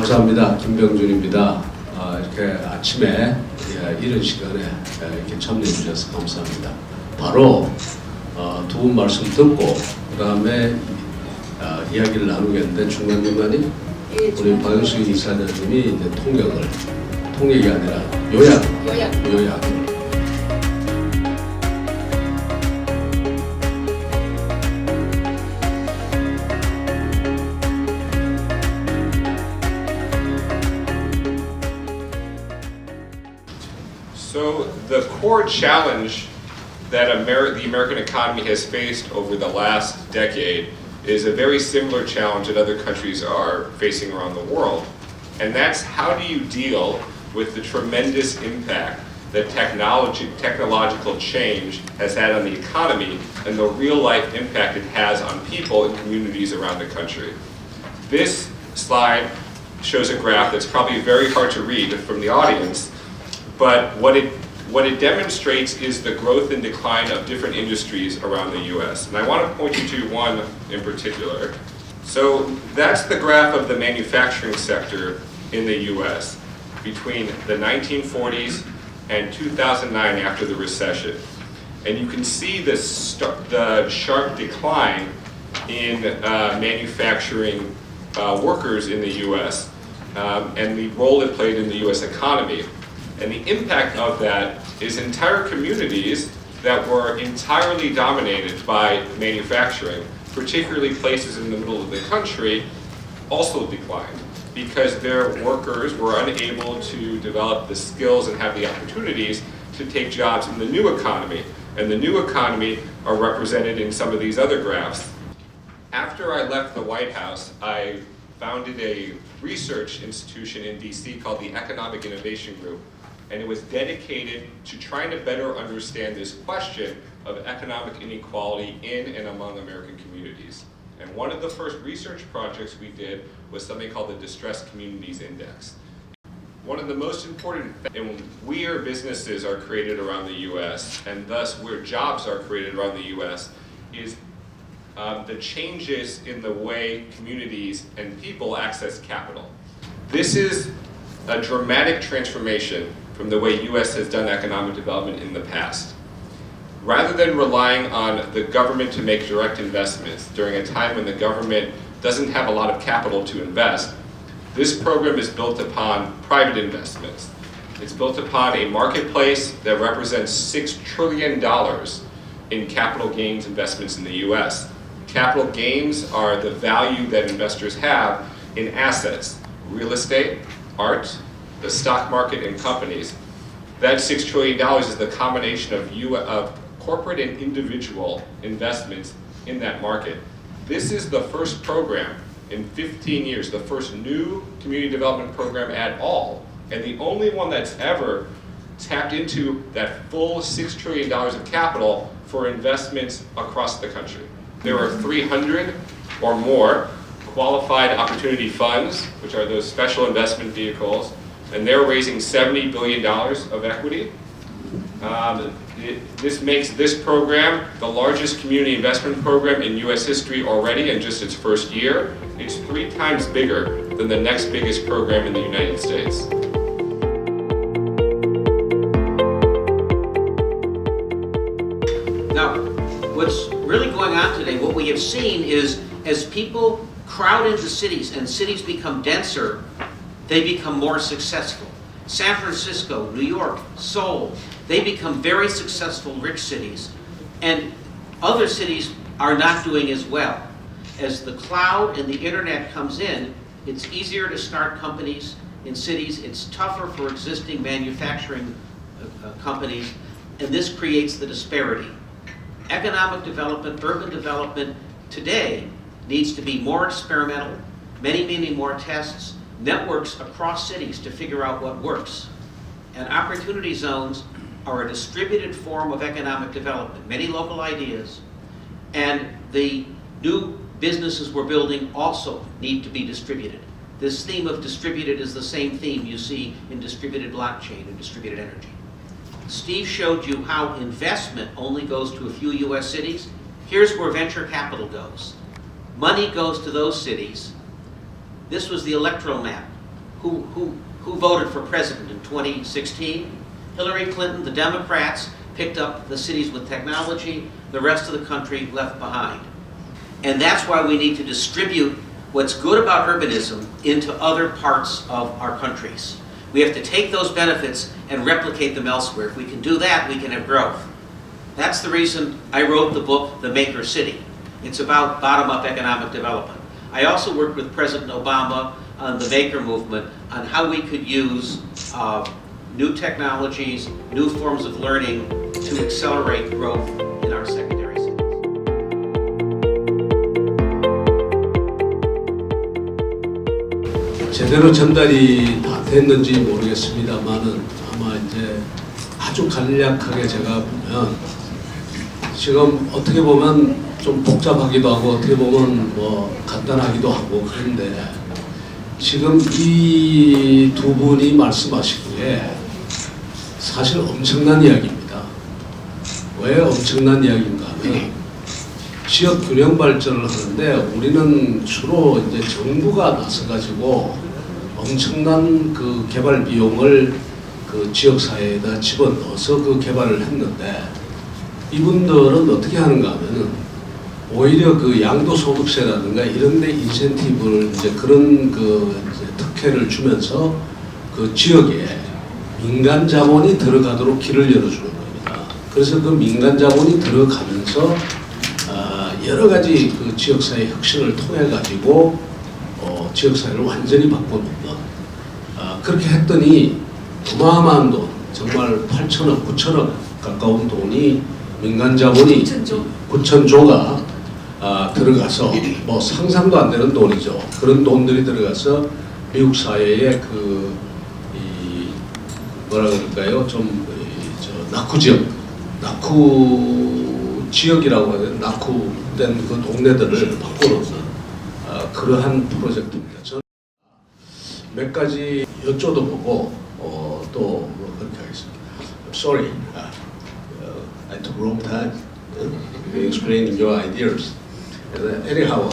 감사합니다. 김병준입니다. 이렇게 아침에 이런 시간에 이렇게 참여해 주셔서 감사합니다. 바로 두 분 말씀 듣고 그 다음에 이야기를 나누겠는데 중간중간에 우리 박영수 이사장님이 이제 통역이 아니라 요약을. So the core challenge that the American economy has faced over the last decade is a very similar challenge that other countries are facing around the world. And that's how do you deal with the tremendous impact that technological change has had on the economy and the real life impact it has on people and communities around the country. This slide shows a graph that's probably very hard to read from the audience, but what it demonstrates is the growth and decline of different industries around the US. And I want to point you to one in particular. So that's the graph of the manufacturing sector in the US between the 1940s and 2009 after the recession. And you can see the sharp decline in manufacturing workers in the US and the role it played in the US economy. And the impact of that is entire communities that were entirely dominated by manufacturing, particularly places in the middle of the country, also declined because their workers were unable to develop the skills and have the opportunities to take jobs in the new economy. And the new economy are represented in some of these other graphs. After I left the White House, I founded a research institution in DC called the Economic Innovation Group. And it was dedicated to trying to better understand this question of economic inequality in and among American communities. And one of the first research projects we did was something called the Distressed Communities Index. One of the most important things, where businesses are created around the US, and thus where jobs are created around the US, is the changes in the way communities and people access capital. This is a dramatic transformation from the way US has done economic development in the past. Rather than relying on the government to make direct investments during a time when the government doesn't have a lot of capital to invest, this program is built upon private investments. It's built upon a marketplace that represents $6 trillion in capital gains investments in the US. Capital gains are the value that investors have in assets, real estate, art, the stock market, and companies. That $6 trillion is the combination of corporate and individual investments in that market. This is the first program in 15 years, the first new community development program at all, and the only one that's ever tapped into that full $6 trillion of capital for investments across the country. There are 300 or more qualified opportunity funds, which are those special investment vehicles, and they're raising $70 billion of equity. This makes this program the largest community investment program in US history already in just its first year. It's 3 times bigger than the next biggest program in the United States. Now, what's really going on today, what we have seen is as people crowd into cities and cities become denser, they become more successful. San Francisco, New York, Seoul, they become very successful, rich cities. And other cities are not doing as well. As the cloud and the internet comes in, it's easier to start companies in cities. It's tougher for existing manufacturing companies, and this creates the disparity. Economic development, urban development today needs to be more experimental, many more tests, networks across cities to figure out what works. And opportunity zones are a distributed form of economic development, many local ideas, and the new businesses we're building also need to be distributed. This theme of distributed is the same theme you see in distributed blockchain and distributed energy. Steve showed you how investment only goes to a few US cities. Here's where venture capital goes. Money goes to those cities. This was the electoral map. who voted for president in 2016? Hillary Clinton, the Democrats picked up the cities with technology, the rest of the country left behind. And that's why we need to distribute what's good about urbanism into other parts of our countries. We have to take those benefits and replicate them elsewhere. If we can do that, we can have growth. That's the reason I wrote the book, The Maker City. It's about bottom-up economic development. I also worked with President Obama on the Maker movement on how we could use new technologies, new forms of learning to accelerate growth in our secondary cities. 제대로 전달이 다 됐는지 모르겠습니다만은 아마 이제 아주 간략하게 제가 보면 지금 어떻게 보면 좀 복잡하기도 하고 어떻게 보면 뭐 간단하기도 하고 그런데 지금 이 두 분이 말씀하시기에 사실 엄청난 이야기입니다. 왜 엄청난 이야기인가 하면 지역균형발전을 하는데 우리는 주로 이제 정부가 나서가지고 엄청난 그 개발 비용을 그 지역사회에다 집어넣어서 그 개발을 했는데 이분들은 어떻게 하는가 하면은 오히려 그 양도소득세라든가 이런 데 인센티브를 이제 그런 그 이제 특혜를 주면서 그 지역에 민간 자본이 들어가도록 길을 열어주는 겁니다. 그래서 그 민간 자본이 들어가면서 여러 가지 그 지역사회 혁신을 통해 가지고 지역사회를 완전히 바꾸는 것. 그렇게 했더니 어마어마한 돈, 정말 8천억, 9천억 가까운 돈이 민간 자본이 9천조가 들어가서 뭐 상상도 안 되는 돈이죠. 그런 돈들이 들어가서 미국 사회의 이 뭐라 그럴까요? 낙후 지역, 낙후 지역이라고 해야 되나? 낙후된 그 동네들을 바꿔놓는 그러한 프로젝트입니다. 저는 몇 가지 여쭤도 보고 또 그렇게 하겠습니다. Sorry, I took wrong time explaining your ideas. Anyhow,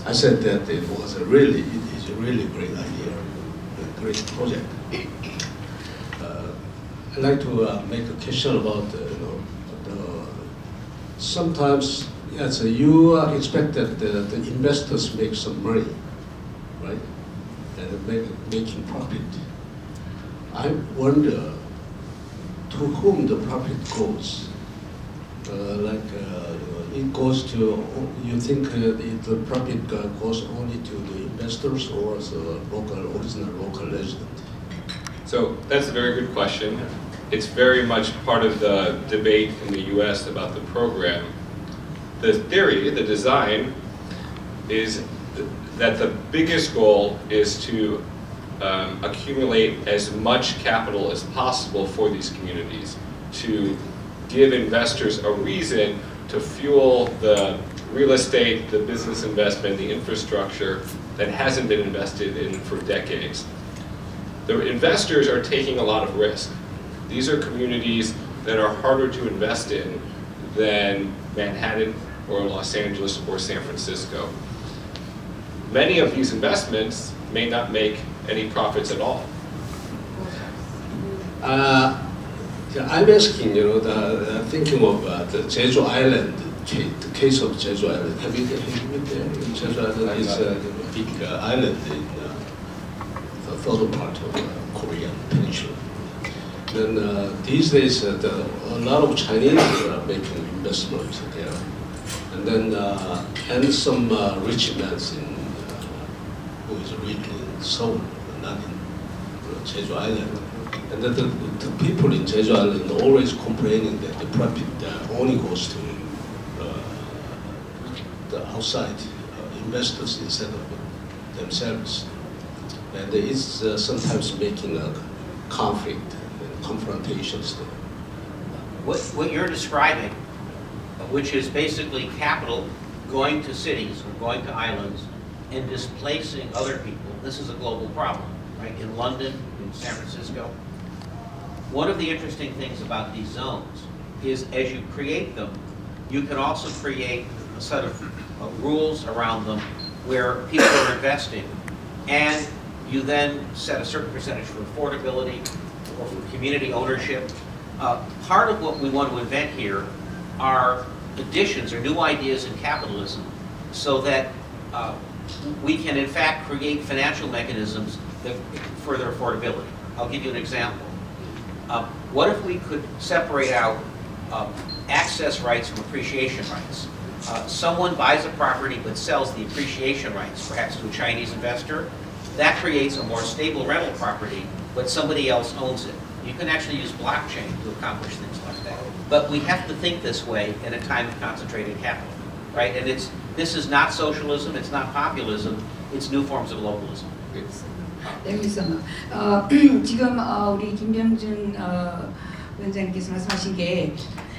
I said that it was a really great idea, a great project. I'd like to make a question about sometimes yes, you expect that the investors make some money, right, and making profit. I wonder to whom the profit goes. It goes to, you think the profit goes only to the investors or the original local resident? So that's a very good question. It's very much part of the debate in the US about the program. The theory, the design, is that the biggest goal is to accumulate as much capital as possible for these communities, to give investors a reason to fuel the real estate, the business investment, the infrastructure that hasn't been invested in for decades. The investors are taking a lot of risk. These are communities that are harder to invest in than Manhattan or Los Angeles or San Francisco. Many of these investments may not make any profits at all. I'm asking, thinking of the Jeju Island, the case of Jeju Island. Have you been there? Jeju Island is a big island in the southern part of the Korean peninsula. Then these days, a lot of Chinese are making investments there, and then and some rich men who is really in Seoul, not in Jeju Island. And then the people in Jeju Island are always complaining that the profit only goes to the outside investors instead of themselves. And it's sometimes making a conflict and confrontations there. What you're describing, which is basically capital going to cities or going to islands and displacing other people, this is a global problem, right? In London, in San Francisco. One of the interesting things about these zones is as you create them, you can also create a set of rules around them where people are investing. And You then set a certain percentage for affordability or for community ownership. Part of what we want to invent here are additions or new ideas in capitalism so that we can in fact create financial mechanisms that further affordability. I'll give you an example. What if we could separate out access rights from appreciation rights? Someone buys a property but sells the appreciation rights, perhaps to a Chinese investor. That creates a more stable rental property, but somebody else owns it. You can actually use blockchain to accomplish things like that. But we have to think this way in a time of concentrated capital, right? And this is not socialism, it's not populism, it's new forms of localism. 여기서 지금 우리 김병준 위원장님께서 말씀하신 게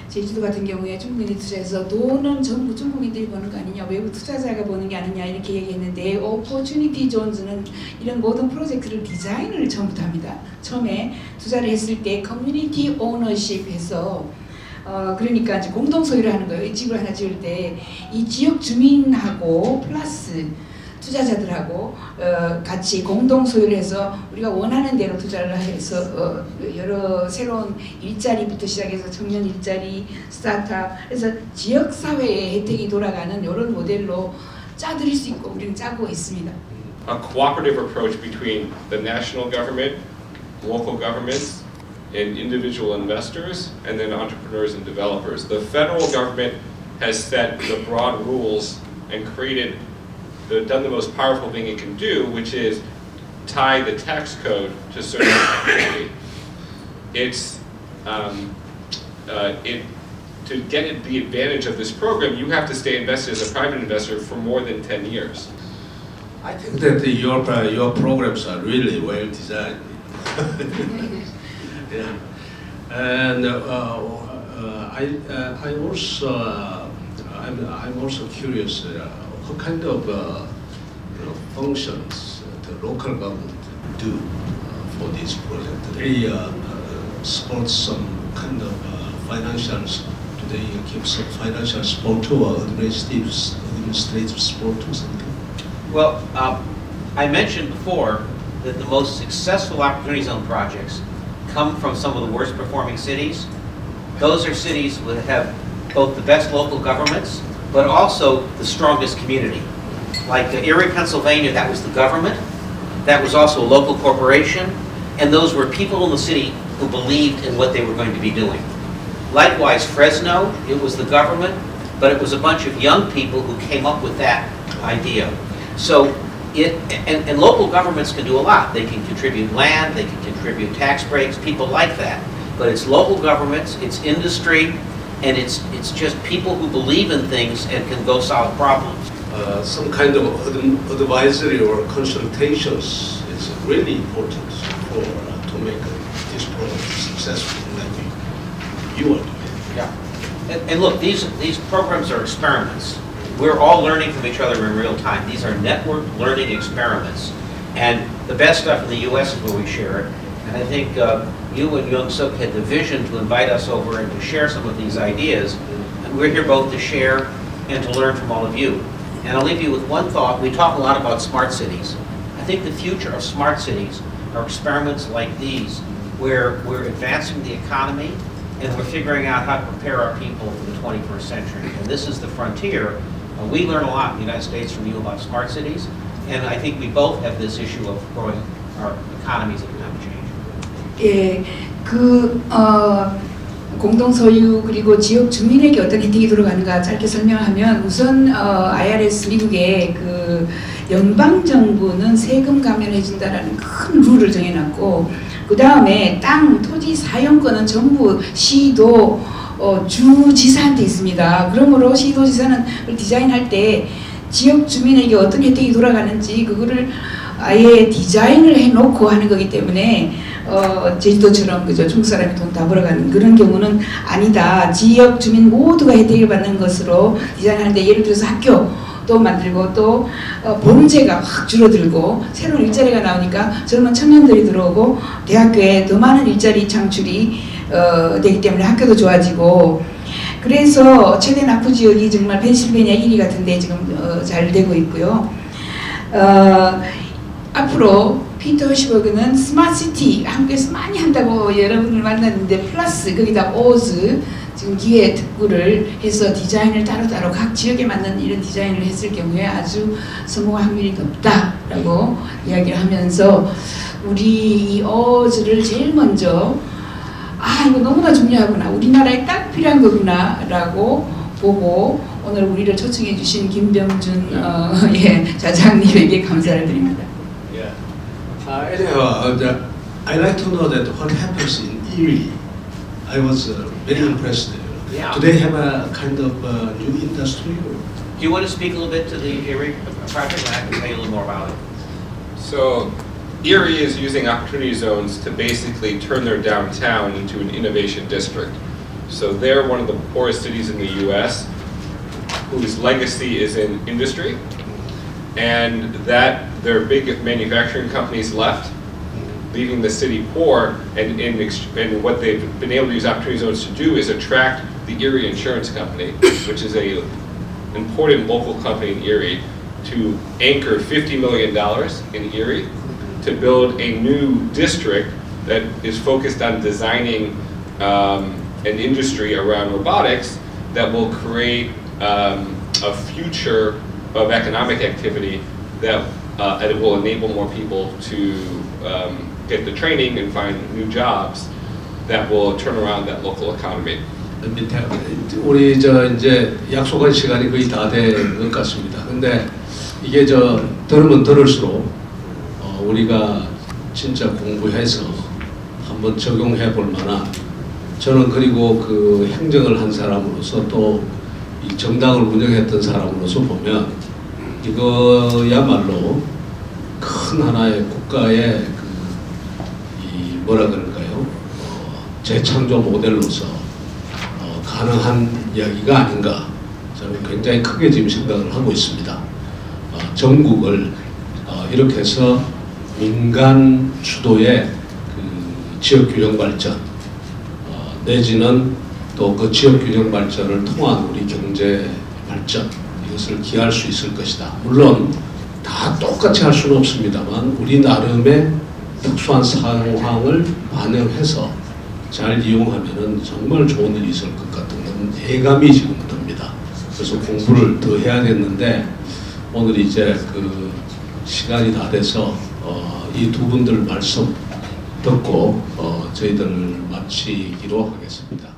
제주도 같은 경우에 중국인이 투자해서 돈은 전부 중국인들이 버는 거 아니냐, 외국 투자자가 버는 게 아니냐 이렇게 얘기했는데 오퍼튜니티 존즈는 이런 모든 프로젝트를 디자인을 처음부터 합니다. 처음에 투자를 했을 때 커뮤니티 오너십 해서 그러니까 이제 공동 소유를 하는 거예요. 이 집을 하나 지을 때 이 지역 주민하고 플러스 투자자들하고 같이 공동 소유를 해서 우리가 원하는 대로 투자를 해서 여러 새로운 일자리부터 시작해서 청년 일자리, 스타트업, 그래서 지역 사회에 혜택이 돌아가는 이런 모델로 짜드릴 수 있고 우리는 짜고 있습니다. A cooperative approach between the national government, local governments, and individual investors, and then entrepreneurs and developers. The federal government has set the broad rules and done the most powerful thing it can do, which is tie the tax code to certain activity. To get the advantage of this program, you have to stay invested as a private investor for more than 10 years. I think that your programs are really well designed. Yeah. And I'm also curious. What kind of functions the local government do for this project? They support some kind of financial. Do they give some financial support or administrative support or something? Well, I mentioned before that the most successful opportunity zone projects come from some of the worst performing cities. Those are cities that have both the best local governments but also the strongest community. Like Erie, Pennsylvania, that was the government, that was also a local corporation, and those were people in the city who believed in what they were going to be doing. Likewise, Fresno, it was the government, but it was a bunch of young people who came up with that idea. So, and local governments can do a lot. They can contribute land, they can contribute tax breaks, people like that. But it's local governments, it's industry, and it's just people who believe in things and can go solve problems. Some kind of advisory or consultations is really important to make this program successful, like you are doing. Yeah, and look, these programs are experiments. We're all learning from each other in real time. These are networked learning experiments, and the best stuff in the U.S. is where we share it. And I think you and Young Suk had the vision to invite us over and to share some of these ideas. And we're here both to share and to learn from all of you. And I'll leave you with one thought. We talk a lot about smart cities. I think the future of smart cities are experiments like these, where we're advancing the economy and we're figuring out how to prepare our people for the 21st century. And this is the frontier. We learn a lot in the United States from you about smart cities. And I think we both have this issue of growing our economies at climate change. 예, 공동 소유 그리고 지역 주민에게 어떤 혜택이 들어가는가 짧게 설명하면 우선 IRS 미국의 그 연방 정부는 세금 감면해 준다라는 큰 룰을 정해놨고 그 다음에 땅 토지 사용권은 전부 시도 주지사한테 있습니다. 그러므로 시도지사는 디자인할 때 지역 주민에게 어떤 혜택이 돌아가는지 그거를 아예 디자인을 해놓고 하는 거기 때문에 제주도처럼 그죠 중국 사람이 돈 다 벌어가는 그런 경우는 아니다. 지역 주민 모두가 혜택을 받는 것으로 디자인하는데 예를 들어서 학교도 만들고 또 범죄가 확 줄어들고 새로운 일자리가 나오니까 젊은 청년들이 들어오고 대학교에 더 많은 일자리 창출이 되기 때문에 학교도 좋아지고 그래서 최대 낙후 지역이 정말 펜실베니아 1위 같은데 지금 잘 되고 있고요. 앞으로 피터 허시버그는 스마트시티 한국에서 많이 한다고 여러분을 만났는데 플러스 거기다 오즈 지금 기회특구를 해서 디자인을 따로따로 각 지역에 맞는 이런 디자인을 했을 경우에 아주 성공 확률이 높다라고 이야기를 하면서 우리 이 오즈를 제일 먼저 이거 너무나 중요하구나, 우리나라에 딱 필요한 거구나라고 보고 오늘 우리를 초청해 주신 김병준 좌장님에게 감사를 드립니다. Yeah. Anyhow, I like to know that what happens in Erie. I was very impressed. Yeah. Do they have a kind of new industry? Do you want to speak a little bit to the Erie project? I can tell you a little more about it. So Erie is using opportunity zones to basically turn their downtown into an innovation district. So they're one of the poorest cities in the US whose legacy is in industry, and that their big manufacturing companies left, leaving the city poor, and what they've been able to use opportunity zones to do is attract the Erie Insurance Company, which is an important local company in Erie, to anchor $50 million in Erie to build a new district that is focused on designing an industry around robotics that will create a future of economic activity that it will enable more people to get the training and find new jobs that will turn around that local economy. 우리 이제 약속한 시간이 거의 다 된 것 같습니다. 근데 이게 들으면 들을수록 우리가 진짜 공부해서 한번 적용해 볼 만한, 저는 그리고 그 행정을 한 사람으로서 또 이 정당을 운영했던 사람으로서 보면 이거야말로 큰 하나의 국가의 이 뭐라 그럴까요? 재창조 모델로서 가능한 이야기가 아닌가, 저는 굉장히 크게 지금 생각을 하고 있습니다. 전국을 이렇게 해서 민간 주도의 그 지역균형 발전 내지는 또 그 지역균형 발전을 통한 우리 경제 발전, 이것을 기할 수 있을 것이다. 물론 다 똑같이 할 수는 없습니다만 우리 나름의 특수한 상황을 반영해서 잘 이용하면은 정말 좋은 일이 있을 것 같은 그런 예감이 지금 듭니다. 그래서 공부를 더 해야겠는데 오늘 이제 그 시간이 다 돼서 이 두 분들 말씀 듣고 저희들 마치기로 하겠습니다.